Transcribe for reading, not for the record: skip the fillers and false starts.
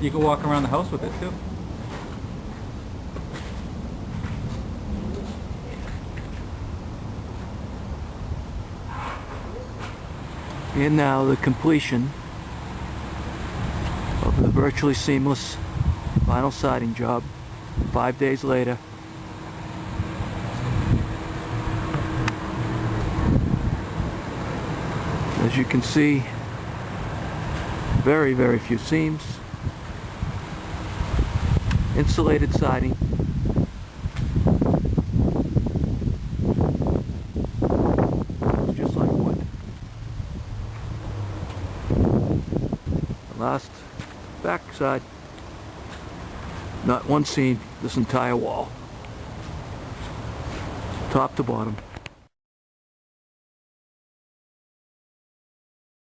You can walk around the house with it too. And now the completion of the virtually seamless vinyl siding job 5 days later. As you can see, very, very few seams. Insulated siding. Just like wood. The last back side, not one seam, this entire wall, top to bottom.